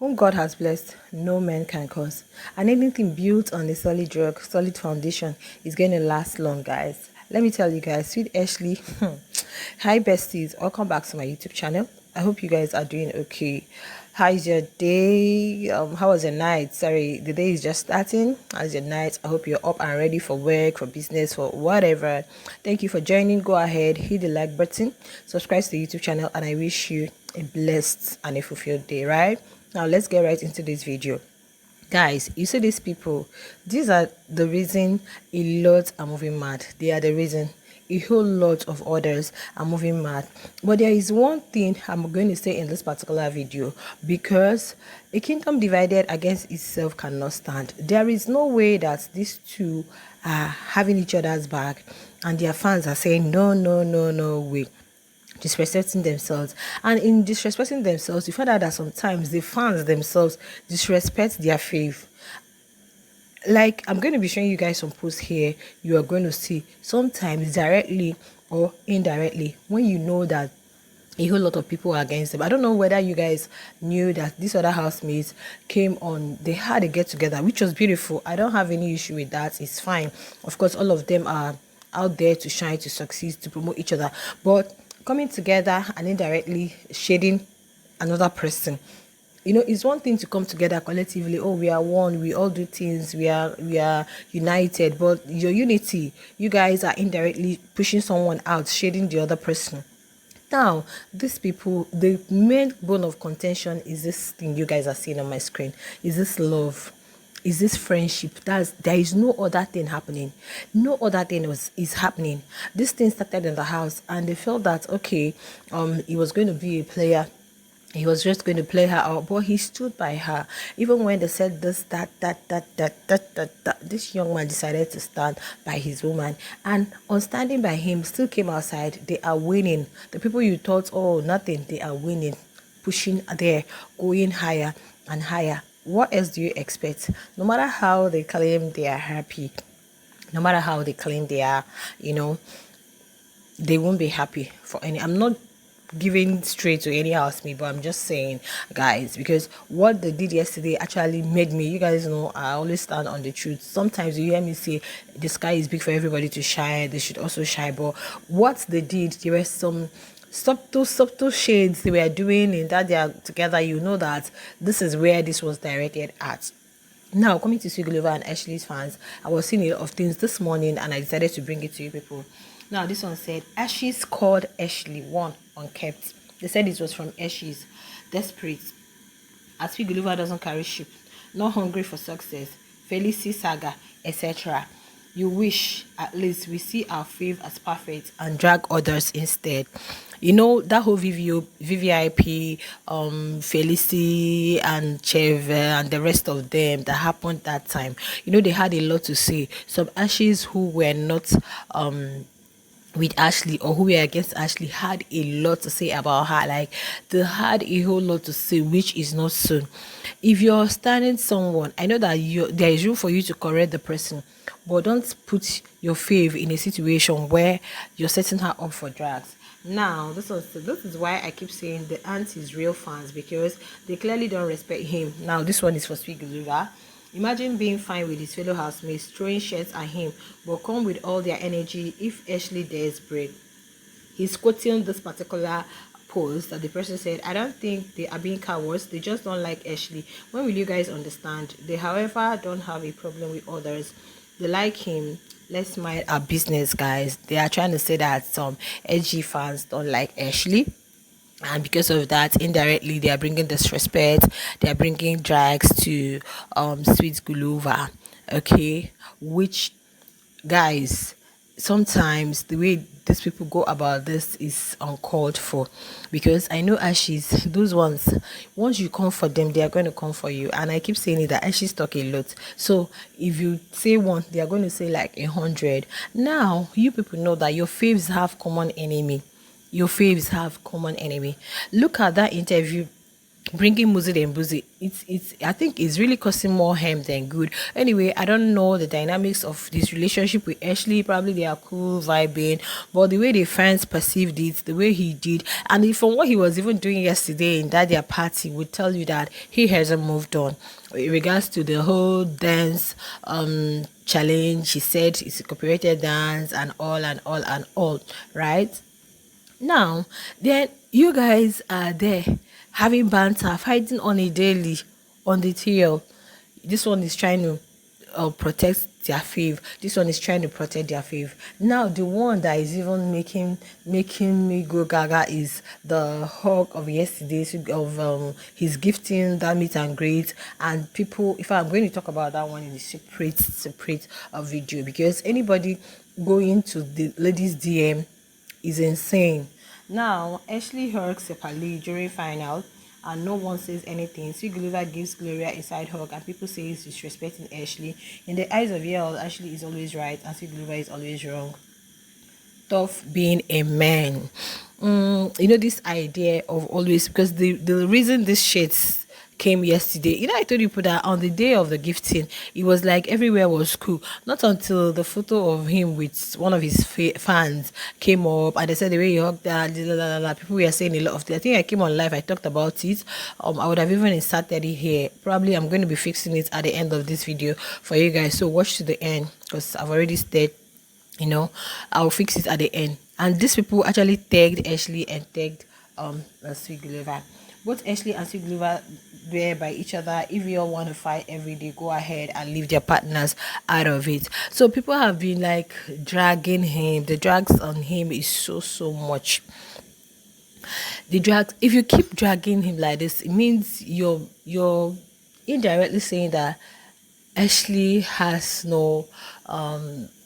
Whom God has blessed, no man can curse. And anything built on a solid rock, solid foundation is going to last long, guys. Let me tell you guys, Sweet Ashley, hi besties, welcome back to my YouTube channel. I hope you guys are doing okay. How's your day? How was your night? Sorry, the day is just starting. How's your night? I hope you're up and ready for work, for business, for whatever. Thank you for joining. Go ahead, hit the like button, subscribe to the YouTube channel, and I wish you a blessed and a fulfilled day, right? Now let's get right into this video. Guys, you see these people, these are the reason a lot are moving mad. They are the reason a whole lot of others are moving mad. But there is one thing I'm going to say in this particular video, because a kingdom divided against itself cannot stand. There is no way that these two are having each other's back and their fans are saying no, no, no, no way, disrespecting themselves. And in disrespecting themselves, you find out that sometimes the fans themselves disrespect their faith. Like, I'm going to be showing you guys some posts here. You are going to see sometimes directly or indirectly when you know that a whole lot of people are against them. I don't know whether you guys knew that these other housemates came on, they had a get together, which was beautiful. I don't have any issue with that. It's fine. Of course, all of them are out there to shine, to succeed, to promote each other, but coming together and indirectly shading another person, you know, it's one thing to come together collectively. Oh, we are one, we all do things, we are united. But your unity, you guys are indirectly pushing someone out, shading the other person. Now, these people, the main bone of contention is this thing you guys are seeing on my screen. Is this love? Is this friendship? There is no other thing happening. No other thing is happening. This thing started in the house, and they felt that okay, he was going to be a player. He was just going to play her out, but he stood by her. Even when they said this, that, this young man decided to stand by his woman. And on standing by him, still came outside. They are winning. The people you thought, oh, nothing, they are winning. Pushing there, going higher and higher. What else do you expect? No matter how they claim they are happy, no matter how they claim they are, you know, they won't be happy for any. I'm not giving straight to any housemate, but I'm just saying, guys, because what they did yesterday actually made me, you guys know I always stand on the truth. Sometimes you hear me say the sky is big for everybody to shine, they should also shine. But what they did, there were some subtle shades they were doing in that they are together. You know that this is where this was directed at. Now, coming to Swigulova and Ashley's fans, I was seeing a lot of things this morning and I decided to bring it to you people. Now, this one said, Ashes called Ashley, one unkept. They said it was from Ashes. Desperate. As Swigulova doesn't carry ship. Not hungry for success. Felicity saga, etc. You wish at least we see our faith as perfect and drag others instead. You know, that whole VVIP, Felicity and Chev and the rest of them that happened that time. You know, they had a lot to say. Some Ashes who were not with Ashley or who were against Ashley had a lot to say about her. Like, they had a whole lot to say, which is not so. If you're standing someone, I know that there is room for you to correct the person, but don't put your faith in a situation where you're setting her up for drugs. Now, this is why I keep saying the auntie's real fans, because they clearly don't respect him. Now, this one is for Sweet Guluva. Imagine being fine with his fellow housemates, throwing shirts at him, but come with all their energy if Ashley dares break. He's quoting this particular post that the person said, I don't think they are being cowards, they just don't like Ashley. When will you guys understand? They, however, don't have a problem with others. They like him. Let's mind our business, guys. They are trying to say that some edgy fans don't like Ashley, and because of that, indirectly they are bringing disrespect, they are bringing drags to Sweet Gulova, okay, which, guys, sometimes the way these people go about this is uncalled for, because I know Ashes, those ones, once you come for them, they are going to come for you. And I keep saying it, that Ashes talk a lot, so if you say one, they are going to say like 100. Now you people know that your faves have common enemy. Your faves have common enemy. Look at that interview bringing Muzi and Buzi, it's I think it's really causing more harm than good. Anyway, I don't know the dynamics of this relationship with Ashley. Probably they are cool vibing, but the way the fans perceived it, the way he did, and from what he was even doing yesterday in that their party, would tell you that he hasn't moved on in regards to the whole dance challenge. He said it's a copyrighted dance and all and all and all, right? Now, then you guys are there having banter, fighting on a daily on the TL. This one is trying to protect their fave. This one is trying to protect their fave. Now, the one that is even making me go gaga is the hug of yesterday of his gifting that meet and greet. And people, if I'm going to talk about that one in a separate video, because anybody going to the ladies DM is insane. Now, Ashley hugs Sepali during final, and no one says anything. Sweet Glover gives Gloria a side hug, and people say he's disrespecting Ashley. In the eyes of y'all, Ashley is always right, and Sweet Glover is always wrong. Tough being a man. This idea of always, because the reason this shit came yesterday, I told you people that on the day of the gifting, it was like everywhere was cool. Not until the photo of him with one of his fans came up, and they said the way he hugged that, people were saying a lot of things. I think I came on live, I talked about it. I would have even inserted it here. Probably I'm going to be fixing it at the end of this video for you guys, so watch to the end, because I've already said, I'll fix it at the end. And these people actually tagged Ashley and tagged Sweet Glover. Both Ashley and Sweet Glover were by each other. If you all want to fight every day, go ahead and leave their partners out of it. So people have been like dragging him. The drags on him is so much. The drags, if you keep dragging him like this, it means you're indirectly saying that Ashley has no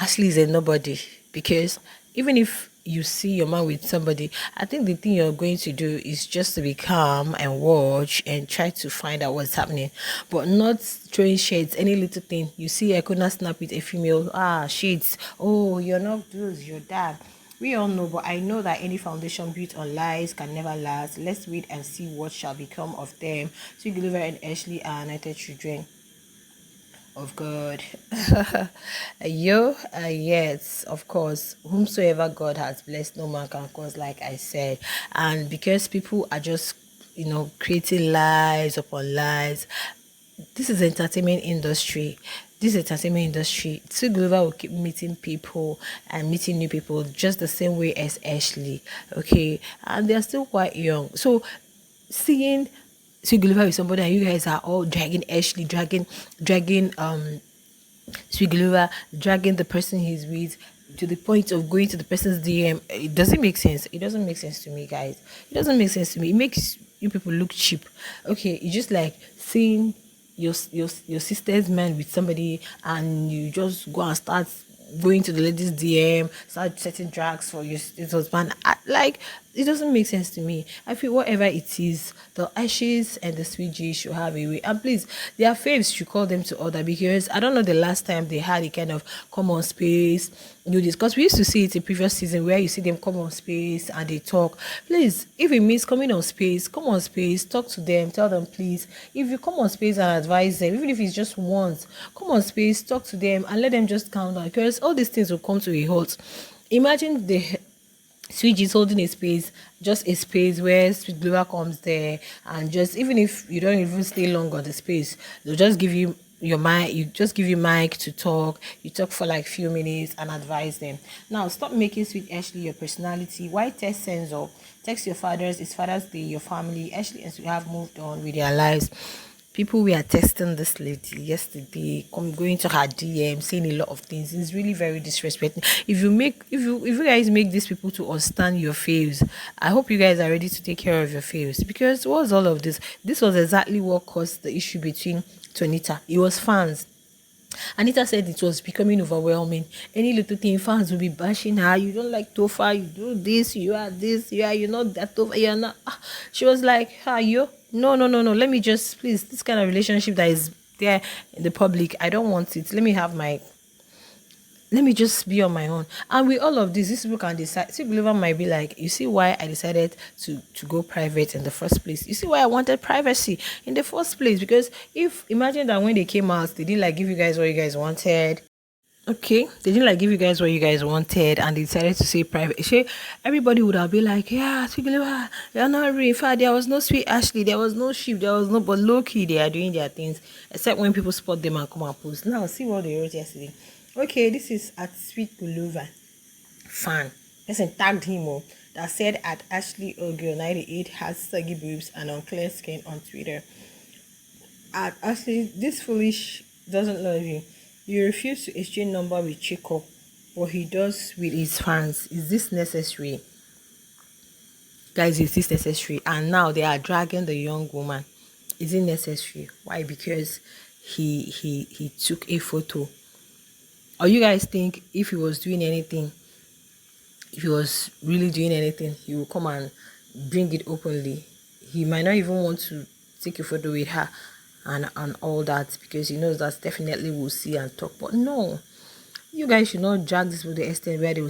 Ashley is a nobody, because even if you see your man with somebody, I think the thing you're going to do is just to be calm and watch and try to find out what's happening, but not throwing shades. Any little thing you see I could not snap with a female, shades, oh, you're not this, you're that. We all know, but I know that any foundation built on lies can never last. Let's wait and see what shall become of them. So Glover and Ashley are anointed children of God. Yes, of course, whomsoever God has blessed, no man can cause, like I said. And because people are just creating lies upon lies, this is entertainment industry. Sue Glover will keep meeting people and meeting new people just the same way as Ashley, okay? And they're still quite young, so seeing Sweet Glover with somebody and you guys are all dragging Ashley, dragging Sweet Glover, dragging the person he's with to the point of going to the person's DM. It doesn't make sense. It doesn't make sense to me, guys. It doesn't make sense to me. It makes you people look cheap. Okay, it's just like seeing your sister's man with somebody and you just go and start going to the ladies DM, start setting drags for your husband. Like, it doesn't make sense to me. I feel whatever it is, the Ashes and the Sweet G should have a way. And please, their faves should call them to order, because I don't know the last time they had a kind of come on space, do this. Because we used to see it in previous season where you see them come on space and they talk. Please, if it means coming on space, come on space, talk to them, tell them please. If you come on space and advise them, even if it's just once, come on space, talk to them and let them just calm down, because all these things will come to a halt. Imagine the Sweet is holding a space, just a space where Sweet Glover comes there, and just even if you don't even stay long on the space, they'll just give you your mic, mic to talk. You talk for like few minutes and advise them. Now stop making Sweet Ashley your personality. Why text censor? Text your fathers, it's Father's Day, your family. Ashley and Sweet have moved on with their lives. People were testing this lady yesterday, going to her DM, saying a lot of things. It's really very disrespectful. If you guys make these people to understand your faves, I hope you guys are ready to take care of your faves. Because what's all of this? This was exactly what caused the issue between Tonita. It was fans. Anita said it was becoming overwhelming. Any little thing, fans will be bashing her. You don't like Tofa, you do this, you're not that Tofa, you're not. She was like, you? No. Let me just, please, this kind of relationship that is there in the public, I don't want it. Let me have my let me just be on my own. And with all of this, these people can decide. See, believer might be like, you see why I decided to go private in the first place. You see why I wanted privacy in the first place. Because if imagine that when they came out, they didn't like give you guys what you guys wanted. Okay, they didn't like give you guys what you guys wanted, and they decided to say private. Say everybody would have been like, yeah, sweet believer, you're not real. In fact, there was no sweet Ashley, there was no sheep, there was no. But low key, they are doing their things, except when people spot them and come and post. Now, see what they wrote yesterday. Okay, this is at sweet believer fan. Person tagged him up that said at Ashley Ogil 98 has saggy boobs and unclear skin on Twitter. At Ashley, this foolish doesn't love you. You refuse to exchange number with Chico, but he does with his fans. Is this necessary? Guys, is this necessary? And now they are dragging the young woman. Is it necessary? Why? Because he took a photo. Or you guys think if he was doing anything, if he was really doing anything, he will come and bring it openly. He might not even want to take a photo with her and all that, because he knows that definitely will see and talk. But no, you guys should not drag this to the extent where they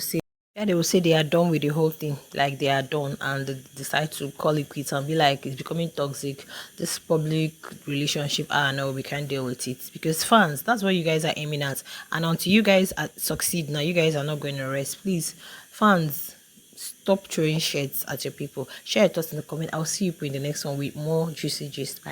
will say they are done with the whole thing, like they are done, and they decide to call it quits and be like it's becoming toxic. This public relationship, no, we can't deal with it. Because fans, that's what you guys are aiming at, and until you guys succeed, now you guys are not going to rest. Please, fans, stop throwing shades at your people. Share your thoughts in the comment. I'll see you in the next one with more juicy gist. Bye.